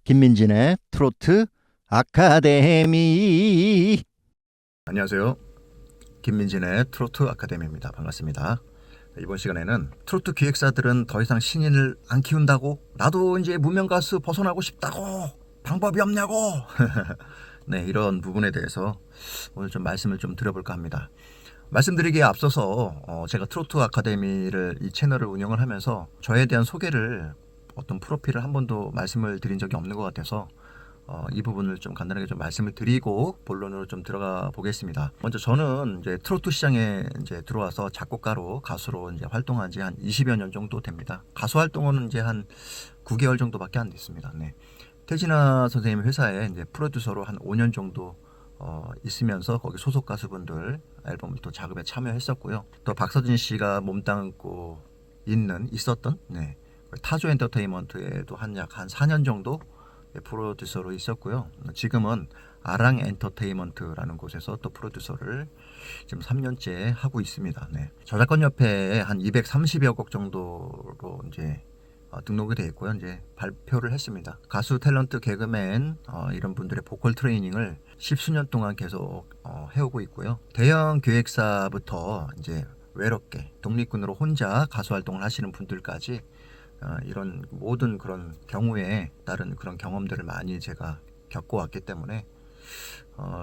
김민진의 트로트 아카데미. 안녕하세요. 김민진의 트로트 아카데미입니다. 반갑습니다. 이번 시간에는 트로트 기획사들은 더 이상 신인을 안 키운다고, 나도 이제 무명 가수 벗어나고 싶다고, 방법이 없냐고 네, 이런 부분에 대해서 오늘 좀 말씀을 좀 드려볼까 합니다. 말씀드리기에 앞서서 제가 트로트 아카데미를, 이 채널을 운영을 하면서 저에 대한 소개를, 어떤 프로필을 한 번도 말씀을 드린 적이 없는 것 같아서 이 부분을 좀 간단하게 좀 말씀을 드리고 본론으로 좀 들어가 보겠습니다. 먼저 저는 이제 트로트 시장에 이제 들어와서 작곡가로, 가수로 이제 활동한 지 한 20여 년 정도 됩니다. 가수 활동은 이제 한 9개월 정도밖에 안 됐습니다. 네. 태진아 선생님 회사에 이제 프로듀서로 한 5년 정도 있으면서 거기 소속 가수분들 앨범을 또 작업에 참여했었고요. 또 박서진 씨가 몸담고 있었던 타조 엔터테인먼트에도 약 한 4년 정도 프로듀서로 있었고요. 지금은 아랑 엔터테인먼트라는 곳에서 또 프로듀서를 지금 3년째 하고 있습니다. 네. 저작권 협회에 한 230여 곡 정도로 이제 등록이 되어 있고요. 이제 발표를 했습니다. 가수, 탤런트, 개그맨 이런 분들의 보컬 트레이닝을 10수년 동안 계속 해오고 있고요. 대형 기획사부터 이제 외롭게 독립군으로 혼자 가수 활동을 하시는 분들까지 이런 모든 그런 경우에 따른 그런 경험들을 많이 제가 겪어왔기 때문에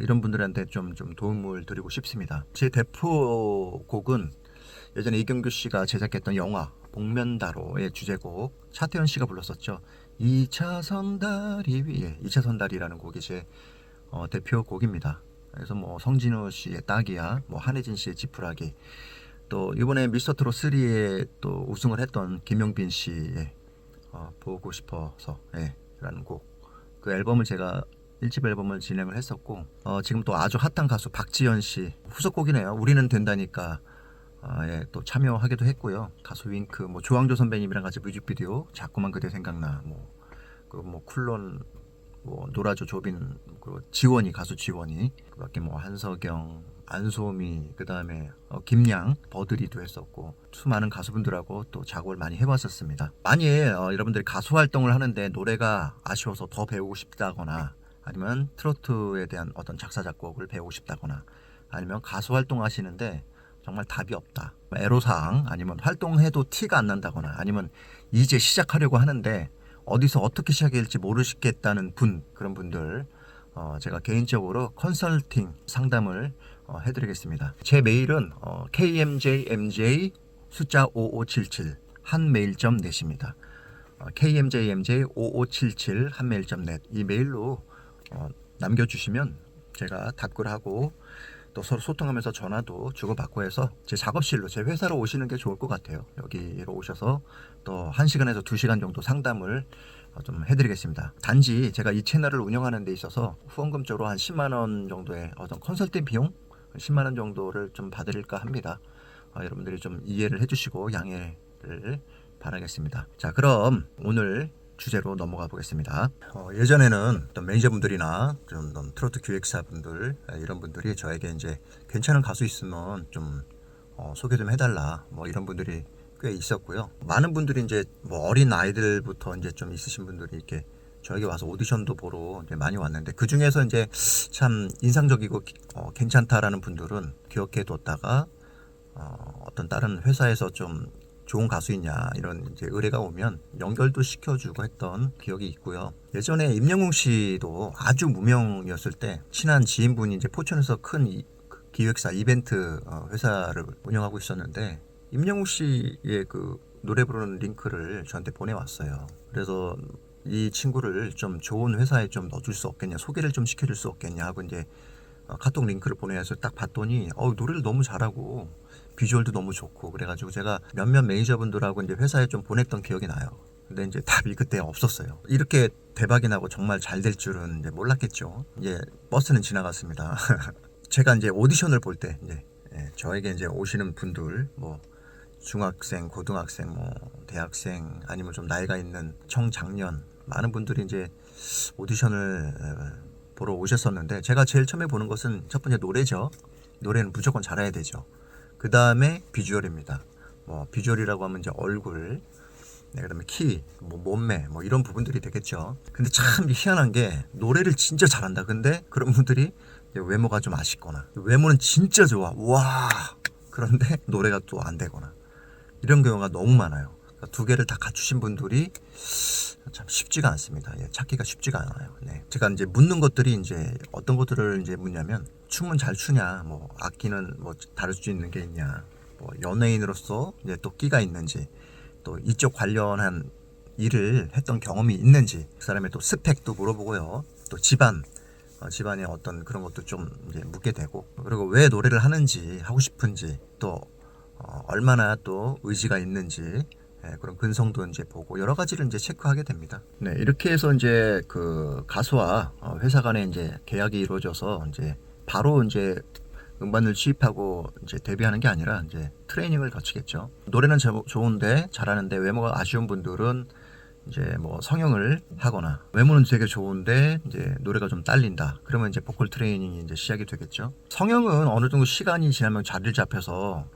이런 분들한테 좀 도움을 드리고 싶습니다. 제 대표곡은 예전에 이경규 씨가 제작했던 영화 복면다로의 주제곡, 차태현 씨가 불렀었죠. 2차선 다리 위에, 2차선 다리라는 곡이 제 대표곡입니다. 그래서 뭐 성진우 씨의 딱이야, 뭐 한혜진 씨의 지푸라기, 또 이번에 미스터트롯 3에 또 우승을 했던 김용빈 씨의 보고 싶어서 라는 곡, 그 앨범을 제가 1집 앨범을 진행을 했었고, 지금 또 아주 핫한 가수 박지현 씨 후속곡이네요. 우리는 된다니까 또 참여하기도 했고요. 가수 윙크, 뭐 조항조 선배님이랑 같이 뮤직비디오 자꾸만 그대 생각나, 뭐 쿨론, 뭐 노라조 조빈, 그 지원이, 가수 지원이, 그밖에 뭐 한석영, 안소미, 그 다음에 김양, 버드리도 했었고, 수많은 가수분들하고 또 작업을 많이 해봤었습니다. 만일 여러분들이 가수 활동을 하는데 노래가 아쉬워서 더 배우고 싶다거나, 아니면 트로트에 대한 어떤 작사 작곡을 배우고 싶다거나, 아니면 가수 활동하시는데 정말 답이 없다, 애로사항, 아니면 활동해도 티가 안 난다거나, 아니면 이제 시작하려고 하는데 어디서 어떻게 시작해야 할지 모르시겠다는 그런 분들, 제가 개인적으로 컨설팅 상담을 해드리겠습니다. 제 메일은 kmjmj 숫자 5577 한메일.net입니다. kmjmj 5577 한메일.net, 이 메일로 남겨주시면 제가 답글 하고, 또 서로 소통하면서 전화도 주고받고 해서 제 작업실로, 제 회사로 오시는 게 좋을 것 같아요. 여기로 오셔서 또 1시간에서 2시간 정도 상담을 좀 해드리겠습니다. 단지 제가 이 채널을 운영하는 데 있어서 후원금 쪽으로 한 10만 원 정도의 어떤 컨설팅 비용 10만 원 정도를 좀 받을까 합니다. 여러분들이 좀 이해를 해주시고 양해를 바라겠습니다. 자, 그럼 오늘 주제로 넘어가 보겠습니다. 예전에는 어떤 매니저분들이나 좀 트로트 기획사분들, 이런 분들이 저에게 이제 괜찮은 가수 있으면 좀 소개 좀 해달라, 뭐 이런 분들이 꽤 있었고요. 많은 분들이 이제 뭐 어린 아이들부터 이제 좀 있으신 분들이 이렇게 저에게 와서 오디션도 보러 이제 많이 왔는데, 그 중에서 이제 참 인상적이고 괜찮다라는 분들은 기억해 뒀다가 어떤 다른 회사에서 좀 좋은 가수 있냐, 이런 이제 의뢰가 오면 연결도 시켜주고 했던 기억이 있고요. 예전에 임영웅 씨도 아주 무명이었을 때 친한 지인분이 이제 포천에서 큰 기획사 이벤트 회사를 운영하고 있었는데, 임영웅 씨의 그 노래 부르는 링크를 저한테 보내왔어요. 그래서 이 친구를 좀 좋은 회사에 좀 넣어줄 수 없겠냐, 소개를 좀 시켜줄 수 없겠냐 하고 이제 카톡 링크를 보내서 딱 봤더니 노래를 너무 잘하고 비주얼도 너무 좋고, 그래가지고 제가 몇몇 매니저분들하고 이제 회사에 좀 보냈던 기억이 나요. 근데 이제 답이 그때 없었어요. 이렇게 대박이 나고 정말 잘 될 줄은 이제 몰랐겠죠. 이제 버스는 지나갔습니다. 제가 이제 오디션을 볼 때 이제 저에게 이제 오시는 분들, 뭐 중학생, 고등학생, 뭐 대학생, 아니면 좀 나이가 있는 청장년, 많은 분들이 이제 오디션을 보러 오셨었는데, 제가 제일 처음에 보는 것은 첫 번째 노래죠. 노래는 무조건 잘해야 되죠. 그 다음에 비주얼입니다. 뭐 비주얼이라고 하면 이제 얼굴, 네, 그다음에 키, 뭐 몸매, 뭐 이런 부분들이 되겠죠. 근데 참 희한한 게 노래를 진짜 잘한다. 근데 그런 분들이 외모가 좀 아쉽거나 외모는 진짜 좋아. 와. 그런데 노래가 또 안 되거나 이런 경우가 너무 많아요. 그러니까 두 개를 다 갖추신 분들이 참 쉽지가 않습니다. 예, 찾기가 쉽지가 않아요. 네. 제가 이제 묻는 것들이 이제 어떤 것들을 이제 묻냐면 춤은 잘 추냐, 뭐 악기는 뭐 다룰 수 있는 게 있냐, 뭐 연예인으로서 이제 또 끼가 있는지, 또 이쪽 관련한 일을 했던 경험이 있는지, 그 사람의 또 스펙도 물어보고요. 또 집안의 어떤 그런 것도 좀 이제 묻게 되고, 그리고 왜 노래를 하는지, 하고 싶은지, 또 얼마나 또 의지가 있는지, 예, 그런 근성도 이제 보고 여러 가지를 이제 체크하게 됩니다. 네, 이렇게 해서 이제 그 가수와 회사 간에 이제 계약이 이루어져서 이제 바로 이제 음반을 취입하고 이제 데뷔하는 게 아니라 이제 트레이닝을 거치겠죠. 노래는 좋은데 잘하는데 외모가 아쉬운 분들은 이제 뭐 성형을 하거나, 외모는 되게 좋은데 이제 노래가 좀 딸린다. 그러면 이제 보컬 트레이닝이 이제 시작이 되겠죠. 성형은 어느 정도 시간이 지나면 자리를 잡혀서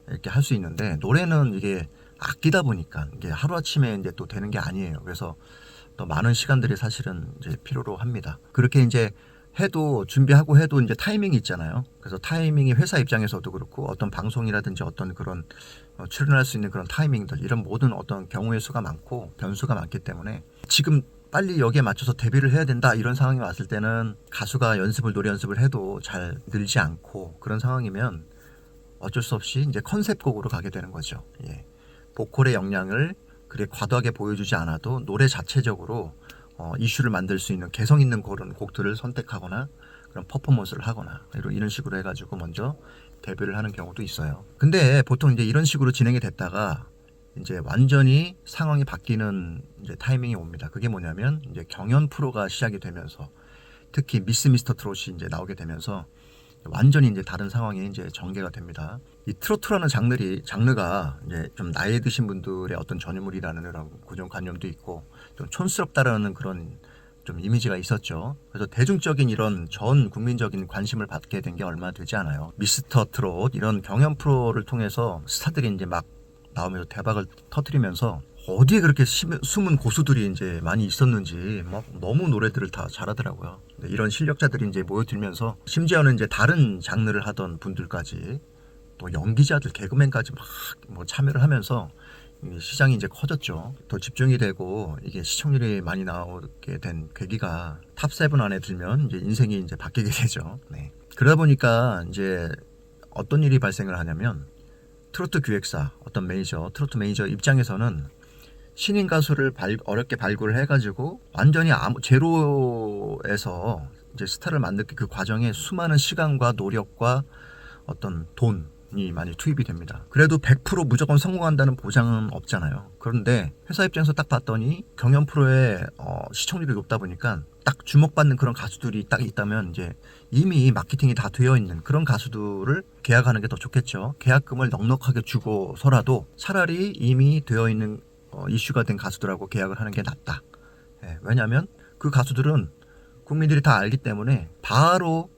이렇게 할 수 있는데, 노래는 이게 아끼다 보니까 이게 하루아침에 이제 또 되는 게 아니에요. 그래서 또 많은 시간들이 사실은 이제 필요로 합니다. 그렇게 이제 해도, 준비하고 해도 이제 타이밍이 있잖아요. 그래서 타이밍이 회사 입장에서도 그렇고, 어떤 방송이라든지 어떤 그런 출연할 수 있는 그런 타이밍들, 이런 모든 어떤 경우의 수가 많고 변수가 많기 때문에 지금 빨리 여기에 맞춰서 데뷔를 해야 된다 이런 상황이 왔을 때는 가수가 노래 연습을 해도 잘 늘지 않고, 그런 상황이면 어쩔 수 없이 이제 컨셉곡으로 가게 되는 거죠. 예. 보컬의 역량을 그래 과도하게 보여주지 않아도 노래 자체적으로 이슈를 만들 수 있는 개성 있는 그런 곡들을 선택하거나 그런 퍼포먼스를 하거나 이런 식으로 해가지고 먼저 데뷔를 하는 경우도 있어요. 근데 보통 이제 이런 식으로 진행이 됐다가 이제 완전히 상황이 바뀌는 이제 타이밍이 옵니다. 그게 뭐냐면 이제 경연 프로가 시작이 되면서, 특히 미스터 트롯이 이제 나오게 되면서 완전히 이제 다른 상황이 이제 전개가 됩니다. 이 트로트라는 장르가 이제 좀 나이 드신 분들의 어떤 전유물이라는 그런 고정관념도 있고, 좀 촌스럽다라는 그런 좀 이미지가 있었죠. 그래서 대중적인 이런 전 국민적인 관심을 받게 된 게 얼마 되지 않아요. 미스터 트롯 이런 경연 프로를 통해서 스타들이 이제 막 나오면서 대박을 터뜨리면서, 어디에 그렇게 숨은 고수들이 이제 많이 있었는지 막 너무 노래들을 다 잘하더라고요. 이런 실력자들이 이제 모여들면서, 심지어는 이제 다른 장르를 하던 분들까지, 또 연기자들, 개그맨까지 막 뭐 참여를 하면서 시장이 이제 커졌죠. 더 집중이 되고 이게 시청률이 많이 나오게 된 계기가 탑7 안에 들면 이제 인생이 이제 바뀌게 되죠. 네. 그러다 보니까 이제 어떤 일이 발생을 하냐면, 트로트 기획사, 어떤 트로트 매니저 입장에서는 신인 가수를 어렵게 발굴을 해가지고 완전히 제로에서 이제 스타를 만들기, 그 과정에 수많은 시간과 노력과 어떤 돈이 많이 투입이 됩니다. 그래도 100% 무조건 성공한다는 보장은 없잖아요. 그런데 회사 입장에서 딱 봤더니 경연 프로의 시청률이 높다 보니까 딱 주목받는 그런 가수들이 딱 있다면, 이제 이미 마케팅이 다 되어 있는 그런 가수들을 계약하는 게 더 좋겠죠. 계약금을 넉넉하게 주고서라도 차라리 이미 되어 있는 이슈가 된 가수들하고 계약을 하는 게 낫다. 예, 왜냐하면 그 가수들은 국민들이 다 알기 때문에 바로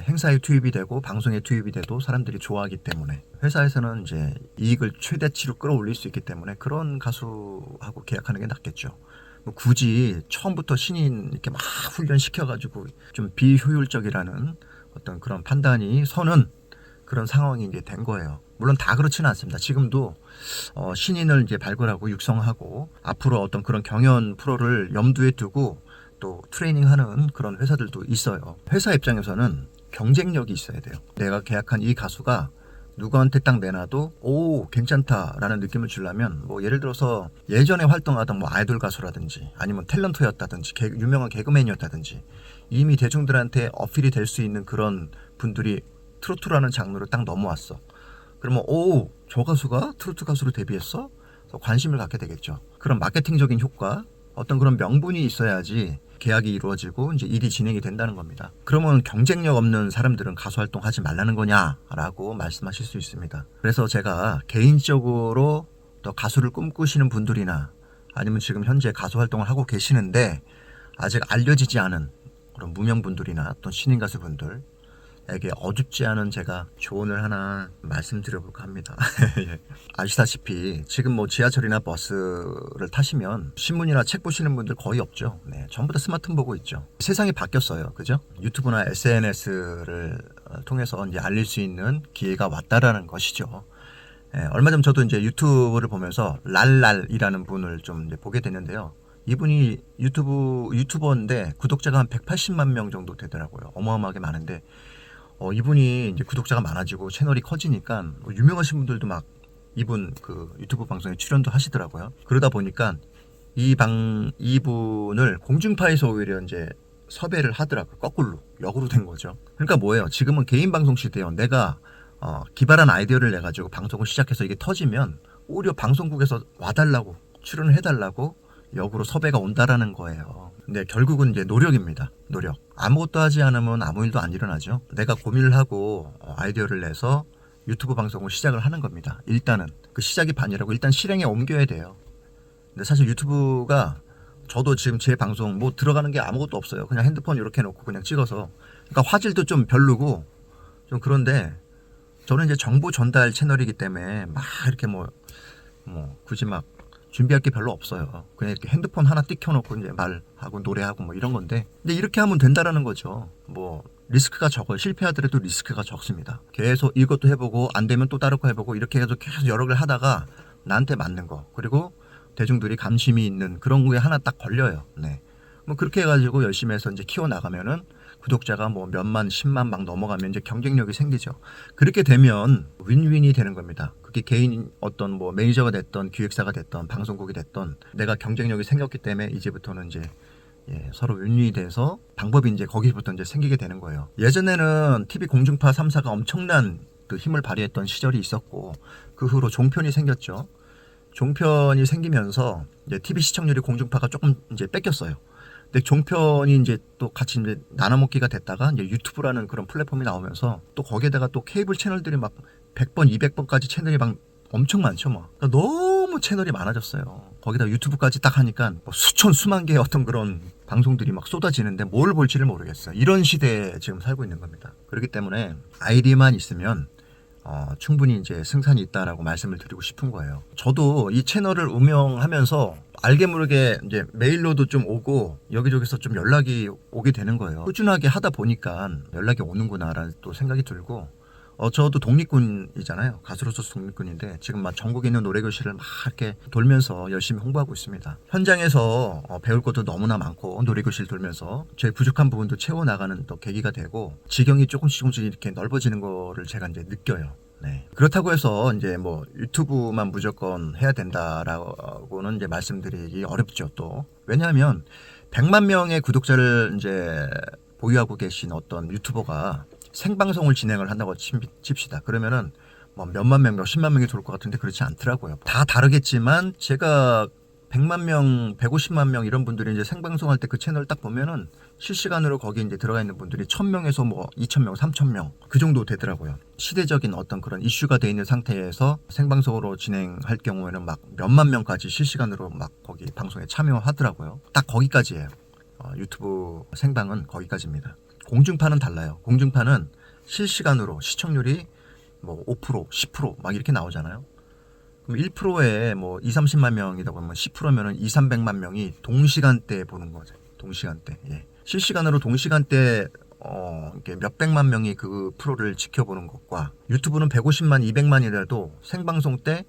행사에 투입이 되고 방송에 투입이 돼도 사람들이 좋아하기 때문에, 회사에서는 이제 이익을 최대치로 끌어올릴 수 있기 때문에 그런 가수하고 계약하는 게 낫겠죠. 뭐 굳이 처음부터 신인 이렇게 막 훈련시켜가지고 좀 비효율적이라는 어떤 그런 판단이 서는 그런 상황이 이제 된 거예요. 물론 다 그렇지는 않습니다. 지금도 신인을 이제 발굴하고 육성하고 앞으로 어떤 그런 경연 프로를 염두에 두고 또 트레이닝하는 그런 회사들도 있어요. 회사 입장에서는 경쟁력이 있어야 돼요. 내가 계약한 이 가수가 누구한테 딱 내놔도 오 괜찮다라는 느낌을 주려면, 뭐 예를 들어서 예전에 활동하던 뭐 아이돌 가수라든지 아니면 탤런트였다든지 유명한 개그맨이었다든지 이미 대중들한테 어필이 될 수 있는 그런 분들이 트로트라는 장르로 딱 넘어왔어. 그러면 오, 저 가수가 트로트 가수로 데뷔했어? 그래서 관심을 갖게 되겠죠. 그런 마케팅적인 효과, 어떤 그런 명분이 있어야지 계약이 이루어지고 이제 일이 진행이 된다는 겁니다. 그러면 경쟁력 없는 사람들은 가수 활동하지 말라는 거냐라고 말씀하실 수 있습니다. 그래서 제가 개인적으로 또 가수를 꿈꾸시는 분들이나 아니면 지금 현재 가수 활동을 하고 계시는데 아직 알려지지 않은 그런 무명분들이나 또 신인 가수분들, 어줍지 않은 제가 조언을 하나 말씀드려볼까 합니다. 예. 아시다시피 지금 뭐 지하철이나 버스를 타시면 신문이나 책 보시는 분들 거의 없죠. 네, 전부 다 스마트폰 보고 있죠. 세상이 바뀌었어요. 그죠? 유튜브나 SNS를 통해서 이제 알릴 수 있는 기회가 왔다라는 것이죠. 예, 얼마 전 저도 이제 유튜브를 보면서 랄랄이라는 분을 좀 이제 보게 됐는데요. 이분이 유튜버인데 구독자가 한 180만 명 정도 되더라고요. 어마어마하게 많은데 이분이 이제 구독자가 많아지고 채널이 커지니까 유명하신 분들도 막 이분 그 유튜브 방송에 출연도 하시더라고요. 그러다 보니까 이분을 공중파에서 오히려 이제 섭외를 하더라고요. 거꾸로 역으로 된 거죠. 그러니까 뭐예요? 지금은 개인 방송 시대예요. 내가 기발한 아이디어를 내 가지고 방송을 시작해서 이게 터지면 오히려 방송국에서 와달라고 출연을 해달라고 역으로 섭외가 온다라는 거예요. 근데 결국은 이제 노력입니다. 노력. 아무것도 하지 않으면 아무 일도 안 일어나죠. 내가 고민을 하고 아이디어를 내서 유튜브 방송을 시작을 하는 겁니다. 일단은 그 시작이 반이라고 일단 실행에 옮겨야 돼요. 근데 사실 유튜브가 저도 지금 제 방송 뭐 들어가는 게 아무것도 없어요. 그냥 핸드폰 이렇게 놓고 그냥 찍어서. 그러니까 화질도 좀 별로고 좀 그런데 저는 이제 정보 전달 채널이기 때문에 막 이렇게 뭐 굳이 막 준비할 게 별로 없어요. 그냥 이렇게 핸드폰 하나 띡 켜놓고 이제 말하고 노래하고 뭐 이런 건데. 근데 이렇게 하면 된다라는 거죠. 뭐 리스크가 적어요. 실패하더라도 리스크가 적습니다. 계속 이것도 해보고 안 되면 또 다른 거 해보고 이렇게 해서 계속 여러 개를 하다가 나한테 맞는 거 그리고 대중들이 감심이 있는 그런 거에 하나 딱 걸려요. 네. 뭐 그렇게 해가지고 열심히 해서 이제 키워 나가면은 구독자가 뭐 몇만, 10만 막 넘어가면 이제 경쟁력이 생기죠. 그렇게 되면 윈윈이 되는 겁니다. 그게 개인 어떤 뭐 매니저가 됐던 기획사가 됐던 방송국이 됐던 내가 경쟁력이 생겼기 때문에 이제부터는 이제 서로 윈윈이 돼서 방법이 이제 거기부터 이제 생기게 되는 거예요. 예전에는 TV 공중파 3사가 엄청난 그 힘을 발휘했던 시절이 있었고 그 후로 종편이 생겼죠. 종편이 생기면서 이제 TV 시청률이 공중파가 조금 이제 뺏겼어요. 근데 종편이 이제 또 같이 이제 나눠먹기가 됐다가 이제 유튜브라는 그런 플랫폼이 나오면서 또 거기에다가 또 케이블 채널들이 막 100번, 200번까지 채널이 막 엄청 많죠, 뭐. 그러니까 너무 채널이 많아졌어요. 거기다 유튜브까지 딱 하니까 뭐 수천, 수만 개의 어떤 그런 방송들이 막 쏟아지는데 뭘 볼지를 모르겠어요. 이런 시대에 지금 살고 있는 겁니다. 그렇기 때문에 아이디만 있으면 충분히 이제 승산이 있다라고 말씀을 드리고 싶은 거예요. 저도 이 채널을 운영하면서 알게 모르게 이제 메일로도 좀 오고 여기저기서 좀 연락이 오게 되는 거예요. 꾸준하게 하다 보니까 연락이 오는구나라는 또 생각이 들고 저도 독립군이잖아요. 가수로서 독립군인데 지금 막 전국에 있는 노래교실을 막 이렇게 돌면서 열심히 홍보하고 있습니다. 현장에서 배울 것도 너무나 많고 노래교실 돌면서 제 부족한 부분도 채워나가는 또 계기가 되고 지경이 조금씩 이렇게 넓어지는 거를 제가 이제 느껴요. 네. 그렇다고 해서 이제 뭐 유튜브만 무조건 해야 된다라고는 이제 말씀드리기 어렵죠. 또 왜냐하면 100만 명의 구독자를 이제 보유하고 계신 어떤 유튜버가 생방송을 진행을 한다고 칩시다. 그러면은 뭐 몇만 명, 몇십만 명이 돌 것 같은데 그렇지 않더라고요. 다 다르겠지만 제가 100만 명, 150만 명 이런 분들이 이제 생방송할 때 그 채널 딱 보면은 실시간으로 거기 이제 들어가 있는 분들이 1000명에서 뭐 2000명, 3000명 그 정도 되더라고요. 시대적인 어떤 그런 이슈가 돼 있는 상태에서 생방송으로 진행할 경우에는 막 몇만 명까지 실시간으로 막 거기 방송에 참여하더라고요. 딱 거기까지예요. 유튜브 생방은 거기까지입니다. 공중파는 달라요. 공중파는 실시간으로 시청률이 뭐 5%, 10%막 이렇게 나오잖아요. 그럼 1%에 뭐 2, 30만 명이다 보면 10%면은 2, 300만 명이 동시간대에 보는 거죠. 동시간대. 예. 실시간으로 동시간대 이렇게 몇백만 명이 그 프로를 지켜보는 것과 유튜브는 150만, 200만이라도 생방송 때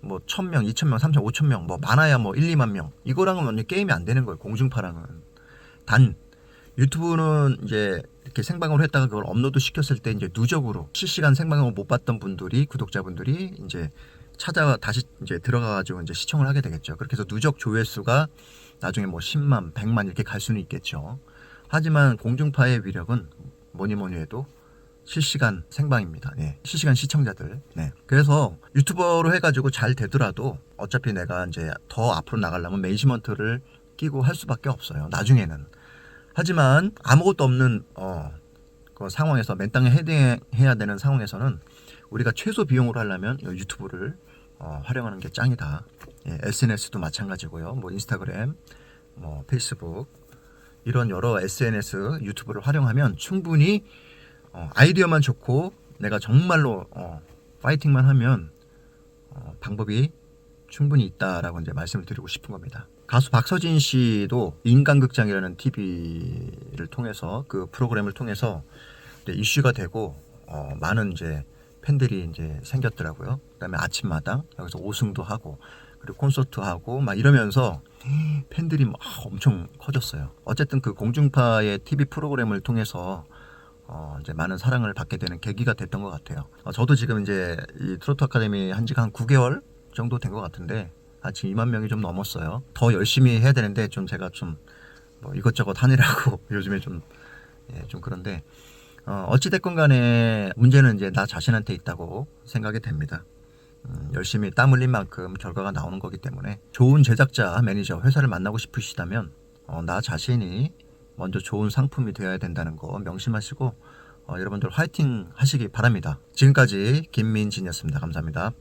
뭐 1000명, 2000명, 3000, 5000명 뭐 많아야 뭐 1, 2만 명. 이거랑은 완전 게임이 안 되는 거예요. 공중파랑은. 단 유튜브는 이제 이렇게 생방송을 했다가 그걸 업로드 시켰을 때 이제 누적으로 실시간 생방송을 못 봤던 분들이 구독자분들이 이제 찾아가 다시 이제 들어가가지고 이제 시청을 하게 되겠죠. 그렇게 해서 누적 조회수가 나중에 뭐 10만, 100만 이렇게 갈 수는 있겠죠. 하지만 공중파의 위력은 뭐니 해도 실시간 생방입니다. 네. 실시간 시청자들. 네. 그래서 유튜버로 해가지고 잘 되더라도 어차피 내가 이제 더 앞으로 나가려면 매니지먼트를 끼고 할 수밖에 없어요. 나중에는. 하지만 아무것도 없는 그 상황에서 맨 땅에 헤딩해야 되는 상황에서는 우리가 최소 비용으로 하려면 유튜브를 활용하는 게 짱이다. 예, SNS도 마찬가지고요. 뭐 인스타그램, 뭐 페이스북 이런 여러 SNS, 유튜브를 활용하면 충분히 아이디어만 좋고 내가 정말로 파이팅만 하면 방법이 충분히 있다라고 이제 말씀을 드리고 싶은 겁니다. 가수 박서진 씨도 인간극장이라는 TV를 통해서 그 프로그램을 통해서 이제 이슈가 되고 많은 이제 팬들이 이제 생겼더라고요. 그다음에 아침마당 여기서 5승도 하고 그리고 콘서트 하고 막 이러면서 팬들이 막 엄청 커졌어요. 어쨌든 그 공중파의 TV 프로그램을 통해서 이제 많은 사랑을 받게 되는 계기가 됐던 것 같아요. 저도 지금 이제 이 트로트 아카데미 한 지가 한 9개월 정도 된 것 같은데 지금 2만 명이 좀 넘었어요. 더 열심히 해야 되는데 좀 제가 좀 뭐 이것저것 하느라고 요즘에 좀 그런데 어찌됐건 간에 문제는 이제 나 자신한테 있다고 생각이 됩니다. 열심히 땀 흘린 만큼 결과가 나오는 거기 때문에 좋은 제작자, 매니저, 회사를 만나고 싶으시다면 나 자신이 먼저 좋은 상품이 되어야 된다는 거 명심하시고 여러분들 화이팅 하시기 바랍니다. 지금까지 김민진이었습니다. 감사합니다.